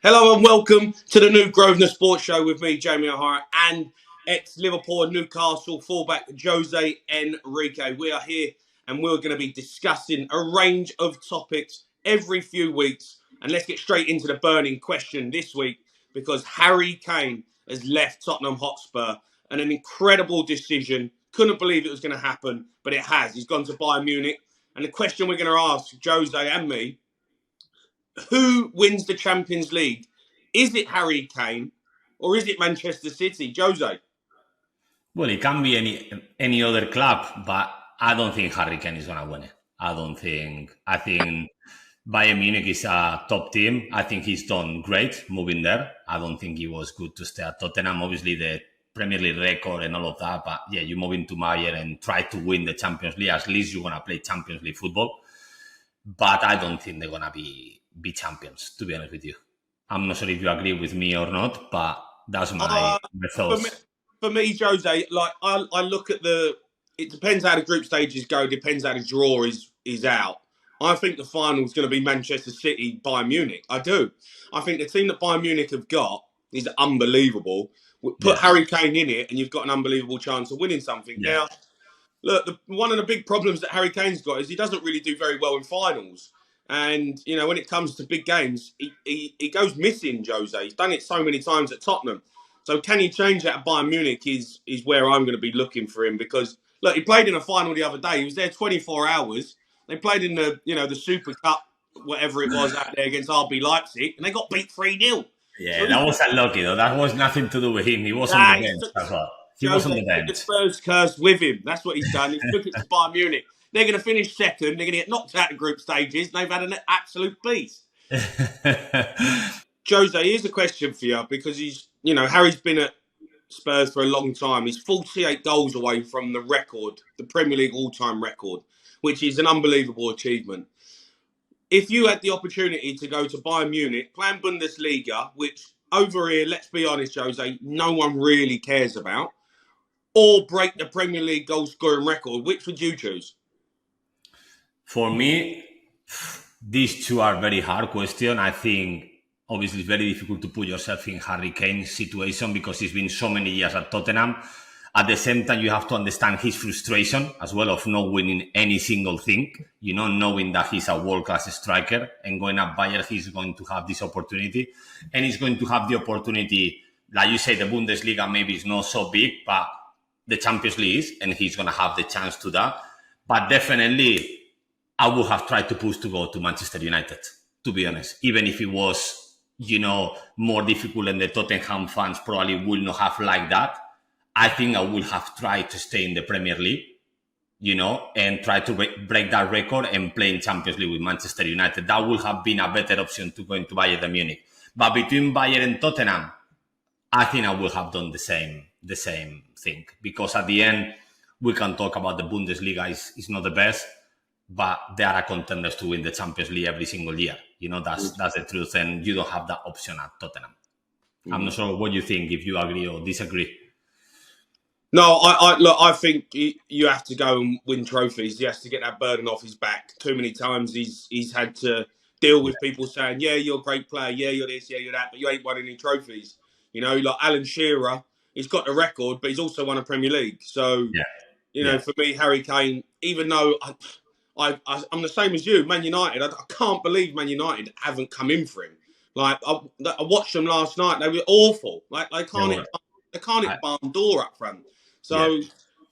Hello and welcome to the new Grosvenor Sports Show with me, Jamie O'Hara, and ex-Liverpool and Newcastle fullback Jose Enrique. We are here and we're going to be discussing a range of topics every few weeks. And let's get straight into the burning question this week because Harry Kane has left Tottenham Hotspur and an incredible decision. Couldn't believe it was going to happen, but it has. He's gone to Bayern Munich. And the question we're going to ask Jose and me, who wins the Champions League? Is it Harry Kane or is it Manchester City? Jose? Well, it can be any other club, but I don't think Harry Kane is gonna win it. I think Bayern Munich is a top team. I think he's done great moving there. I don't think it was good to stay at Tottenham. Obviously, the Premier League record and all of that, but yeah, you move into Bayern and try to win the Champions League. At least you're gonna play Champions League football. But I don't think they're gonna be champions. To be honest with you, I'm not sure if you agree with me or not, but that's my thoughts. For me, Jose, like I look at it depends how the group stages go, depends how the draw is out. I think the final is going to be Manchester City, Bayern Munich. I do. I think the team that Bayern Munich have got is unbelievable. Put Yeah. Harry Kane in it and you've got an unbelievable chance of winning something. Yeah. Now, look, one of the big problems that Harry Kane's got is he doesn't really do very well in finals. And, you know, when it comes to big games, he goes missing, Jose. He's done it so many times at Tottenham. So can he change that at Bayern Munich is where I'm going to be looking for him because, look, he played in a final the other day. He was there 24 hours. They played in the Super Cup, whatever it was out there against RB Leipzig, and they got beat 3-0. Yeah, So that was unlucky though. That was nothing to do with him. He was on the nah, bench as well. He was on the took the bench. Spurs curse with him. That's what he's done. He took it to Bayern Munich. They're going to finish second. They're going to get knocked out of group stages. They've had an absolute beast. Jose, here's a question for you because Harry's been at Spurs for a long time. He's 48 goals away from the record, the Premier League all-time record, which is an unbelievable achievement. If you had the opportunity to go to Bayern Munich, playing Bundesliga, which over here, let's be honest, Jose, no one really cares about, or break the Premier League goal-scoring record, which would you choose? For me, these two are very hard questions. I think obviously it's very difficult to put yourself in Harry Kane's situation because he's been so many years at Tottenham. At the same time, you have to understand his frustration as well of not winning any single thing, knowing that he's a world-class striker and going up Bayern, he's going to have this opportunity. And he's going to have the opportunity, like you say, the Bundesliga maybe is not so big, but the Champions League is, and he's going to have the chance to that. But definitely, I would have tried to push to go to Manchester United, to be honest, even if it was, more difficult and the Tottenham fans probably would not have liked that. I think I would have tried to stay in the Premier League, and try to break that record and play in Champions League with Manchester United. That would have been a better option to go into Bayern Munich. But between Bayern and Tottenham, I think I would have done the same thing. Because at the end, we can talk about the Bundesliga is not the best, but they are contenders to win the Champions League every single year. That's the truth, and you don't have that option at Tottenham. I'm not sure what you think, if you agree or disagree. No, I think you have to go and win trophies. He has to get that burden off his back. Too many times he's had to deal with people saying, yeah, you're a great player, yeah, you're this, yeah, you're that, but you ain't won any trophies. Like Alan Shearer, he's got the record, but he's also won a Premier League. So, for me, Harry Kane, even though I'm the same as you, Man United, I can't believe Man United haven't come in for him. Like, I watched them last night. They were awful. Like, they can't hit barn door up front. So,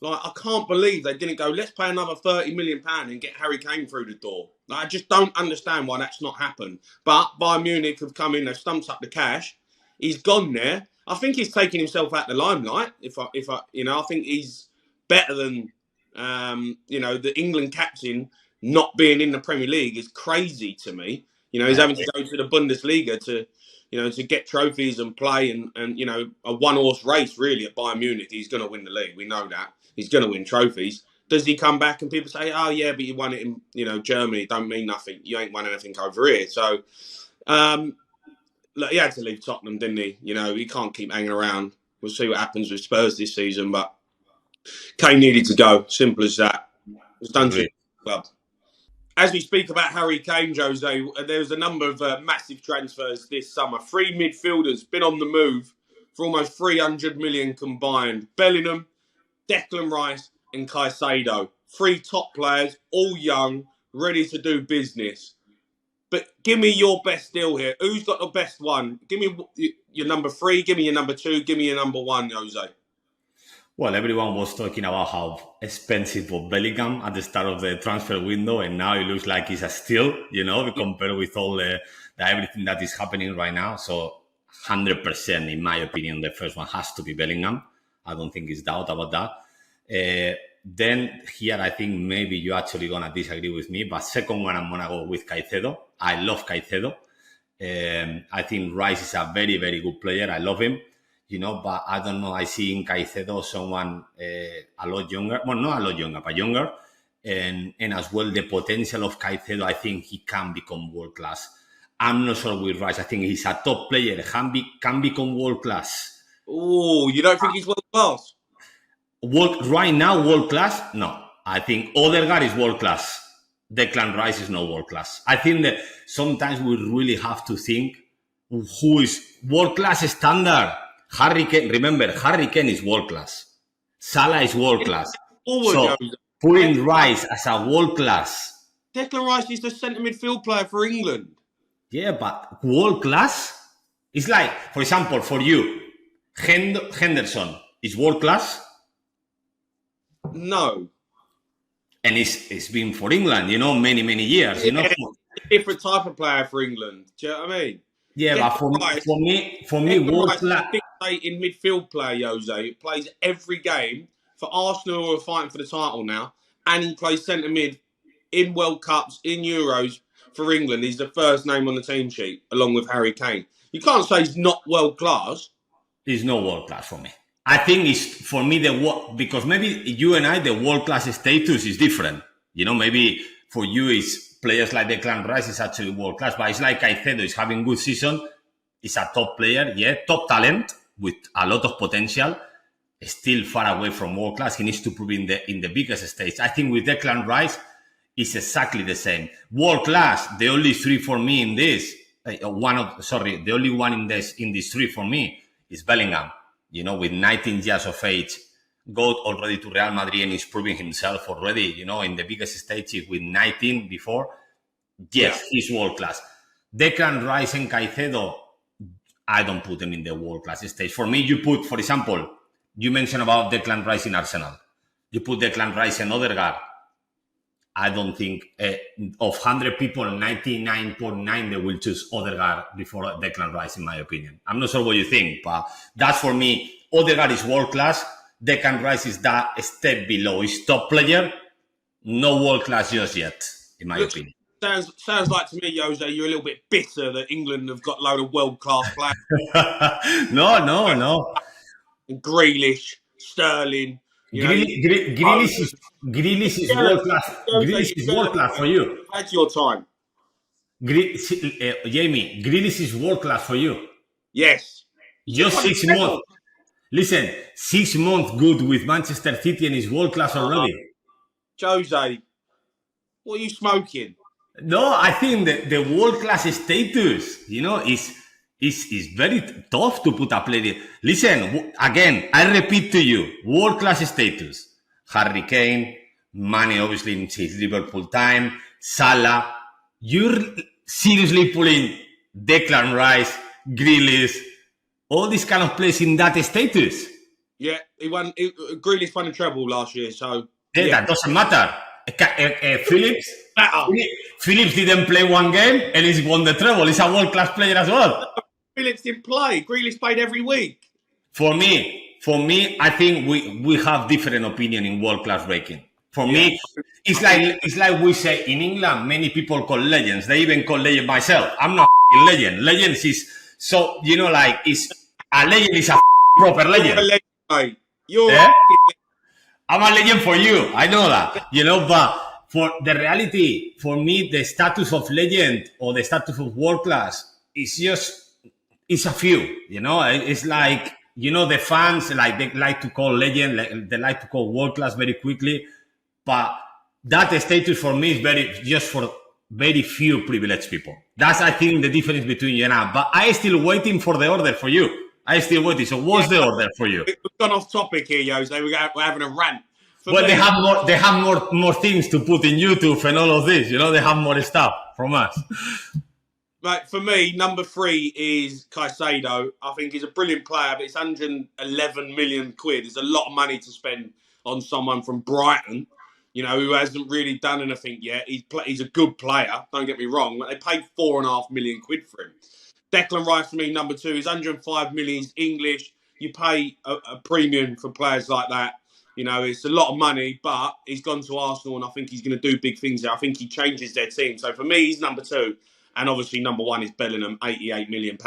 I can't believe they didn't go, let's pay another £30 million and get Harry Kane through the door. Like, I just don't understand why that's not happened. But Bayern Munich have come in, they've stumped up the cash. He's gone there. I think he's taking himself out the limelight. I think he's better than, the England captain not being in the Premier League is crazy to me. He's having to go to the Bundesliga to get trophies and play and a one-horse race, really, at Bayern Munich. He's going to win the league. We know that. He's going to win trophies. Does he come back and people say, oh, yeah, but you won it in, Germany. Don't mean nothing. You ain't won anything over here. So, he had to leave Tottenham, didn't he? He can't keep hanging around. We'll see what happens with Spurs this season, but Kane needed to go. Simple as that. It was done to the club. As we speak about Harry Kane, Jose, there's a number of massive transfers this summer. 3 midfielders been on the move for almost 300 million combined. Bellingham, Declan Rice, and Caicedo. 3 top players, all young, ready to do business. But give me your best deal here. Who's got the best one? Give me your number 3, give me your number 2, give me your number 1, Jose. Well, everyone was talking about how expensive was Bellingham at the start of the transfer window, and now it looks like it's a steal, compared with all the everything that is happening right now. So 100%, in my opinion, the first one has to be Bellingham. I don't think it's doubt about that. Then here, I think maybe you're actually going to disagree with me, but second one, I'm going to go with Caicedo. I love Caicedo. I think Rice is a very, very good player. I love him. But I don't know. I see in Caicedo someone a lot younger. Well, not a lot younger, but younger. And as well, the potential of Caicedo, I think he can become world class. I'm not sure with Rice. I think he's a top player. Can become world class. Oh, you don't think he's world class? Right now, world class? No. I think Odegaard is world class. Declan Rice is not world class. I think that sometimes we really have to think who is world class standard. Harry Kane, remember, Harry Kane is world class. Salah is world class. So putting Rice as a world class. Declan Rice is the centre midfield player for England. Yeah, but world class? It's like, for example, for you, Henderson is world class? No. And it's been for England, many, many years. Yeah, a different type of player for England. Do you know what I mean? Yeah, but for me, world class. In midfield player, Jose. It plays every game for Arsenal, who are fighting for the title now, and he plays centre mid in World Cups, in Euros for England. He's the first name on the team sheet, along with Harry Kane. You can't say he's not world class. He's not world class for me. I think it's for me because maybe you and I, the world class status is different. Maybe for you it's players like Declan Rice is actually world class, but it's like Caicedo is having good season. He's a top player, top talent with a lot of potential. Still far away from world class. He needs to prove in the biggest stage. I think with Declan Rice, it's exactly the same. World class. The only 3 for me in this. The only one in these 3 for me is Bellingham. With 19 years of age, got already to Real Madrid and is proving himself already, in the biggest stages with 19 before. Yes, he's world class. Declan Rice and Caicedo, I don't put them in the world class stage. For me, you put, for example, you mentioned about Declan Rice in Arsenal. You put Declan Rice and Odegaard. I don't think of 100 people, 99.9 they will choose Odegaard before Declan Rice, in my opinion. I'm not sure what you think, but that's for me. Odegaard is world class. Declan Rice is that step below. He's top player, no world class just yet, in my opinion. Sounds like to me, Jose, you're a little bit bitter that England have got a load of world class players. No. Grealish, Sterling. Grealish is world class. Grealish is world class for you. That's your time. Jamie, Grealish is world class for you. Yes. Just 6 months. Listen, 6 months good with Manchester City and is world class already. Jose, what are you smoking? No, I think the world class status, is very tough to put a player. Listen, again, I repeat to you, world class status. Harry Kane, Mane obviously in his Liverpool time, Salah. You're seriously pulling Declan Rice, Grealish, all these kind of players in that status. Yeah, Grealish won a treble last year, so that doesn't matter. Phillips didn't play one game and he's won the treble. He's a world class player as well. Phillips didn't play. Grealish played every week. For me, I think we have different opinion in world class ranking. For me, it's like we say in England. Many people call legends. They even call legend myself. I'm not a legend. Legends is so it's a legend is a proper legend. You're I'm a legend for you. I know that. But for the reality, for me, the status of legend or the status of world class is it's a few. It's like the fans they like to call legend, they like to call world class very quickly. But that status for me is just for very few privileged people. That's, I think, the difference between you and I. But I still waiting for the order for you. I still waiting. So what's the order for you? We've gone off topic here, Jose. We're having a rant. For Well, me, they have more things to put in YouTube and all of this. You know, they have more stuff from us. right, for me, number 3 is Caicedo. I think he's a brilliant player, but it's 111 million quid. It's a lot of money to spend on someone from Brighton, who hasn't really done anything yet. He's a good player, don't get me wrong. They paid 4.5 million quid for him. Declan Rice, for me, number 2, is 105 million. He's English. You pay a premium for players like that. It's a lot of money, but he's gone to Arsenal, and I think he's going to do big things there. I think he changes their team. So for me, he's number 2. And obviously, number 1 is Bellingham, £88 million.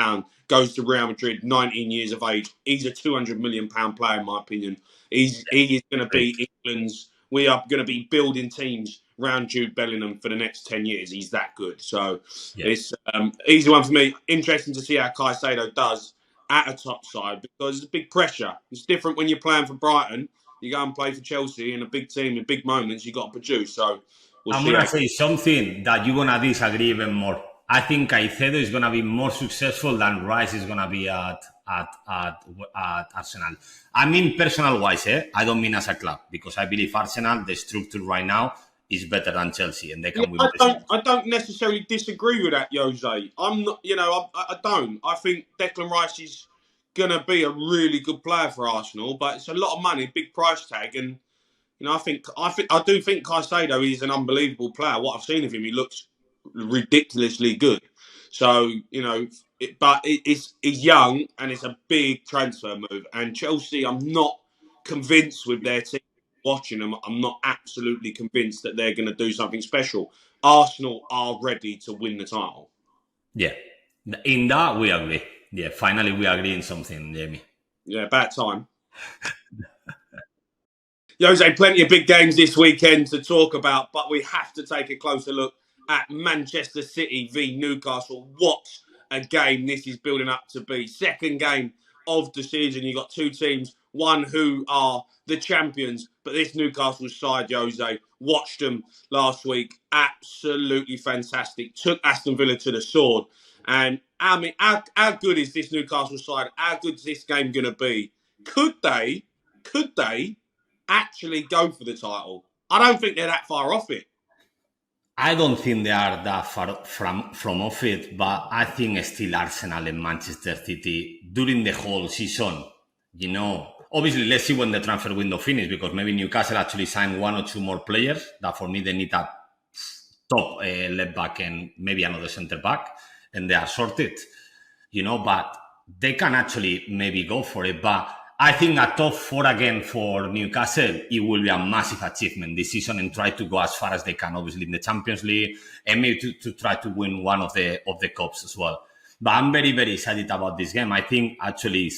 Goes to Real Madrid, 19 years of age. He's a £200 million player, in my opinion. He is going to be England's. We are going to be building teams around Jude Bellingham for the next 10 years. He's that good. So it's easy one for me. Interesting to see how Caicedo does at a top side, because it's big pressure. It's different when you're playing for Brighton. You go and play for Chelsea in a big team in big moments. You got to produce. So I'm going to say something that you're going to disagree even more. I think Caicedo is going to be more successful than Rice is going to be at Arsenal. I mean, personal-wise, I don't mean as a club, because I believe Arsenal, the structure right now, is better than Chelsea, and they can win. I don't necessarily disagree with that, Jose. I'm not, I don't. I think Declan Rice is going to be a really good player for Arsenal, but it's a lot of money, big price tag, and I do think Caicedo is an unbelievable player. What I've seen of him, he looks ridiculously good. So he's young, and it's a big transfer move. And Chelsea, I'm not convinced with their team. Watching them, I'm not absolutely convinced that they're going to do something special. Arsenal are ready to win the title. Yeah, in that we agree. Yeah, finally we agree in something, Jamie. Yeah, about time. Jose, plenty of big games this weekend to talk about, but we have to take a closer look at Manchester City v Newcastle. What a game this is building up to be. Second game of the season. You've got two teams, one who are the champions, but this Newcastle side, Jose, watched them last week. Absolutely fantastic. Took Aston Villa to the sword. And I mean, how good is this Newcastle side? How good is this game going to be? Could they actually go for the title? I don't think they're that far off it. I don't think they are that far from off it, but I think still Arsenal and Manchester City during the whole season, obviously let's see when the transfer window finishes, because maybe Newcastle actually signed 1 or 2 more players that for me they need a top left back and maybe another centre back, and they are sorted, but they can actually maybe go for it. But I think a top 4 again for Newcastle, it will be a massive achievement this season, and try to go as far as they can, obviously in the Champions League, and maybe to try to win one of the cups as well. But I'm very, very excited about this game. I think actually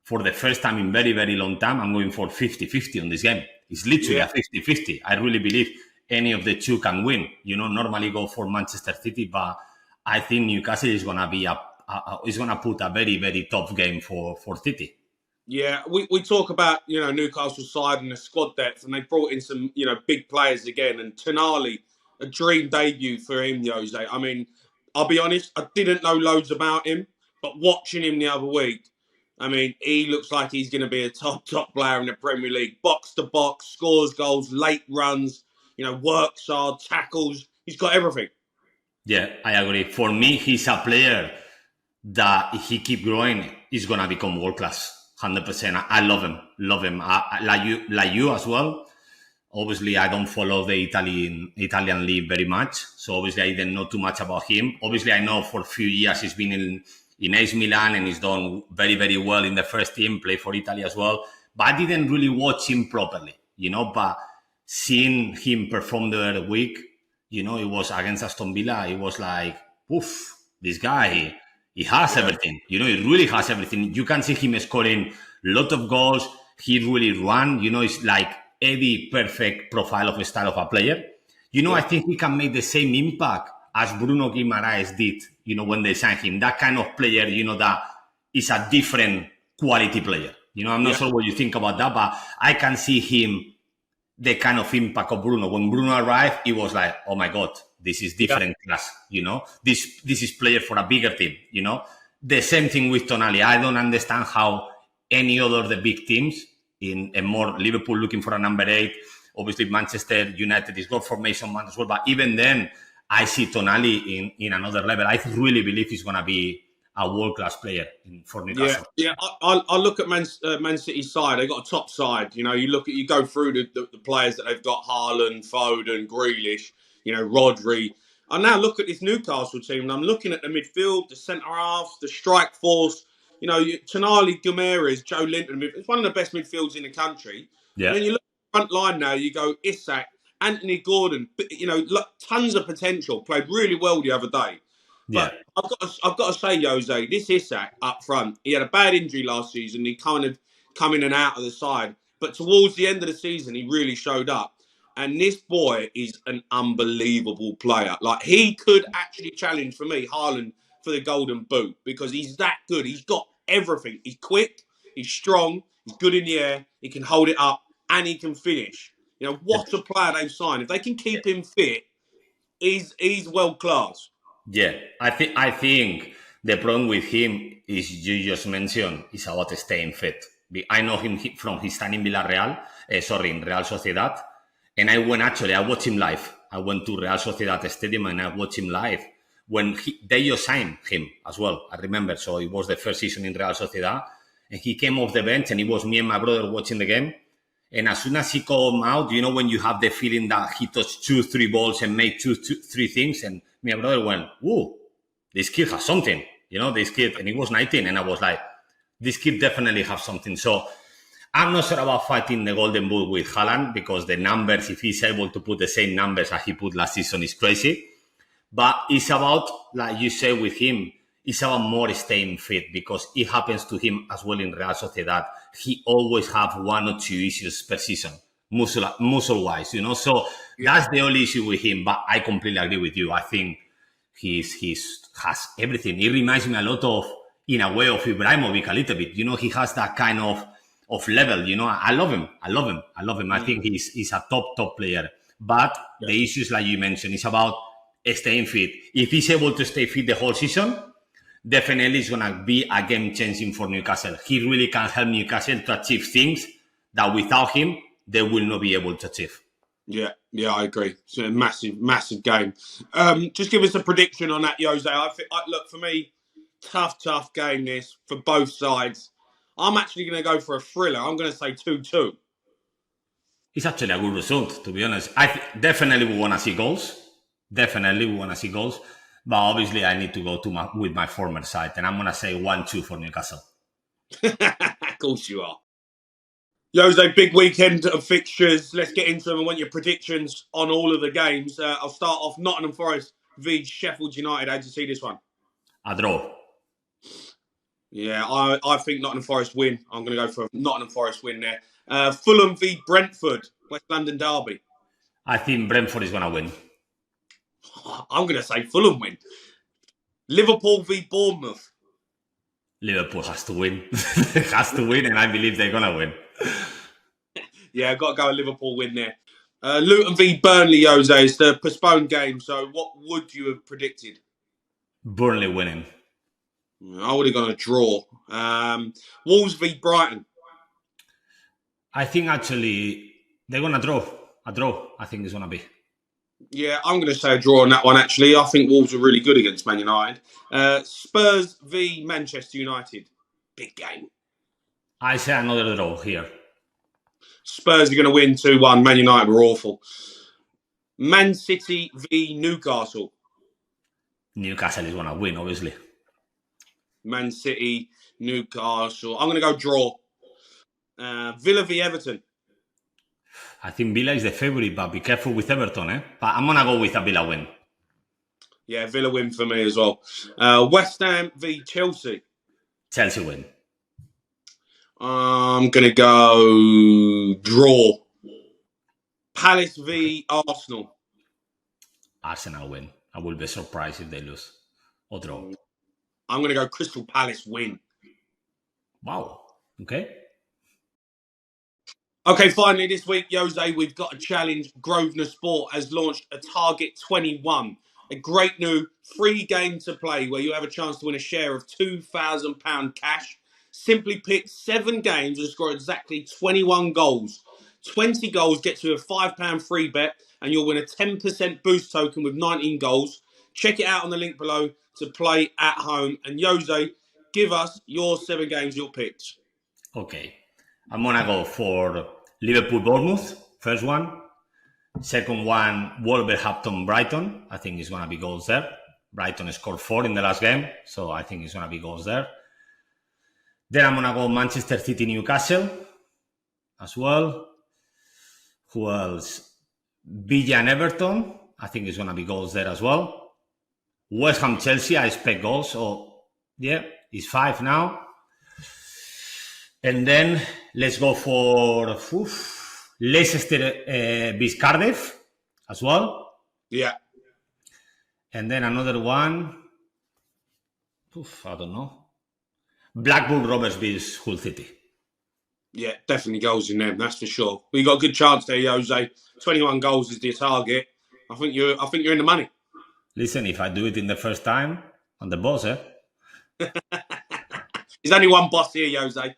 for the first time in very, very long time, I'm going for 50-50 on this game. It's literally a 50-50. I really believe any of the two can win. Normally go for Manchester City, but I think Newcastle is going to be is going to put a very, very tough game for City. Yeah, we talk about, Newcastle side and the squad depth, and they brought in some, big players again. And Tonali, a dream debut for him, Jose. I mean, I'll be honest, I didn't know loads about him, but watching him the other week, I mean, he looks like he's going to be a top player in the Premier League. Box to box, scores goals, late runs, works hard, tackles. He's got everything. Yeah, I agree. For me, he's a player that if he keep growing, he's going to become world class. 100%. I love him. Like you as well. Obviously, I don't follow the Italian league very much, so obviously I didn't know too much about him. Obviously, I know for a few years he's been in AC Milan and he's done very, very well in the first team, played for Italy as well. But I didn't really watch him properly, But seeing him perform the other week, it was against Aston Villa. It was like, oof, this guy. He has everything. He really has everything. You can see him scoring a lot of goals. He really run. It's like Eddie perfect profile of a style of a player. I think he can make the same impact as Bruno Guimaraes did, when they signed him. That kind of player, that is a different quality player. I'm not sure what you think about that, but I can see him the kind of impact of Bruno. When Bruno arrived, it was like, oh my God, this is different class, This is player for a bigger team, The same thing with Tonali. I don't understand how any other of the big teams in a more Liverpool looking for a number 8. Obviously, Manchester United is good for Mason Mount as well. But even then, I see Tonali in another level. I really believe he's going to be a world-class player for Newcastle. Yeah. I look at Man City's side. They've got a top side. You go through the players that they've got: Haaland, Foden, Grealish, Rodri. I now look at this Newcastle team, and I'm looking at the midfield, the centre halves, the strike force. Tonali, Guimaraes, Joe Linton. It's one of the best midfields in the country. Yeah. And then you look at the front line now. You go Isak, Anthony Gordon. Tons of potential. Played really well the other day. But I've got to say, Jose, this Isak up front, he had a bad injury last season. He kind of come in and out of the side. But towards the end of the season, he really showed up. And this boy is an unbelievable player. Like, he could actually challenge, for me, Haaland for the Golden Boot because he's that good. He's got everything. He's quick, he's strong, he's good in the air, he can hold it up, and he can finish. What a player they've signed. If they can keep him fit, he's world class. Yeah, I think the problem with him is you just mentioned is about staying fit. I know him from his time in Villarreal, in Real Sociedad, and I watched him live. I went to Real Sociedad Stadium and I watched him live when they just signed him as well. I remember, so it was the first season in Real Sociedad, and he came off the bench, and it was me and my brother watching the game. And as soon as he came out, when you have the feeling that he touched 2-3 balls and made 2-3 things, and my brother went, "Ooh, this kid has something." This kid, and he was 19, and I was like, "This kid definitely has something." So I'm not sure about fighting the Golden Boot with Haaland because the numbers, if he's able to put the same numbers as he put last season, is crazy. But it's about, like you say with him, it's about more staying fit because it happens to him as well in Real Sociedad. He always have 1 or 2 issues per season, muscle-wise, So that's the only issue with him. But I completely agree with you. I think he has everything. It reminds me a lot of, in a way, of Ibrahimovic a little bit. He has that kind of level. I love him. I think he's a top player. But the issues, like you mentioned, is about staying fit. If he's able to stay fit the whole season, definitely it's going to be a game changing for Newcastle. He really can help Newcastle to achieve things that without him, they will not be able to achieve. Yeah, I agree. It's a massive game. Just give us a prediction on that, Jose. Look, for me, tough game this for both sides. I'm actually going to go for a thriller. I'm going to say 2-2. It's actually a good result, to be honest. Definitely we want to see goals. But obviously, I need to go with my former side, and I'm going to say 1-2 for Newcastle. Of course you are. Jose, big weekend of fixtures. Let's get into them. I want your predictions on all of the games. I'll start off Nottingham Forest v Sheffield United. How do you see this one? A draw. Yeah, I think Nottingham Forest win. I'm going to go for Nottingham Forest win there. Fulham v Brentford, West London derby. I think Brentford is going to win. I'm going to say Fulham win. Liverpool v Bournemouth. Liverpool has to win. Has to win, and I believe they're going to win. Yeah, I've got to go with Liverpool win there. Luton v Burnley, Jose. It's the postponed game. So what would you have predicted? Burnley winning. I would have gone a draw. Wolves v Brighton. I think actually they're going to draw. A draw, I think it's going to be. Yeah, I'm going to say a draw on that one, actually. I think Wolves are really good against Man United. Spurs v Manchester United. Big game. I say another draw here. Spurs are going to win 2-1. Man United were awful. Man City v Newcastle. Newcastle is going to win, obviously. Man City, Newcastle. I'm going to go draw. Villa v Everton. I think Villa is the favourite, but be careful with Everton, eh? But I'm going to go with a Villa win. Yeah, Villa win for me as well. West Ham v Chelsea. Chelsea win. I'm going to go draw. Palace v Arsenal. Arsenal win. I will be surprised if they lose or draw. I'm going to go Crystal Palace win. Wow. Okay. Okay, finally this week, Jose, we've got a challenge. Grosvenor Sport has launched a Target 21, a great new free game to play where you have a chance to win a share of £2,000 cash. Simply pick 7 games and score exactly 21 goals. 20 goals gets you a £5 free bet, and you'll win a 10% boost token with 19 goals. Check it out on the link below to play at home. And Jose, give us your 7 games you'll pick. Okay. I'm going to go for Liverpool-Bournemouth, first one. Second one, Wolverhampton-Brighton. I think it's going to be goals there. Brighton scored 4 in the last game, so I think it's going to be goals there. Then I'm going to go Manchester City-Newcastle as well. Who else? Villa and Everton. I think it's going to be goals there as well. West Ham-Chelsea, I expect goals. So, yeah, it's 5 now. And then let's go for Leicester vs Cardiff as well. Yeah. And then another one. I don't know. Blackburn Rovers vs Hull City. Yeah, definitely goals in them. That's for sure. We got a good chance there, Jose. 21 goals is the target. I think you're in the money. Listen, if I do it in the first time, I'm the boss, eh? There's only one boss here, Jose.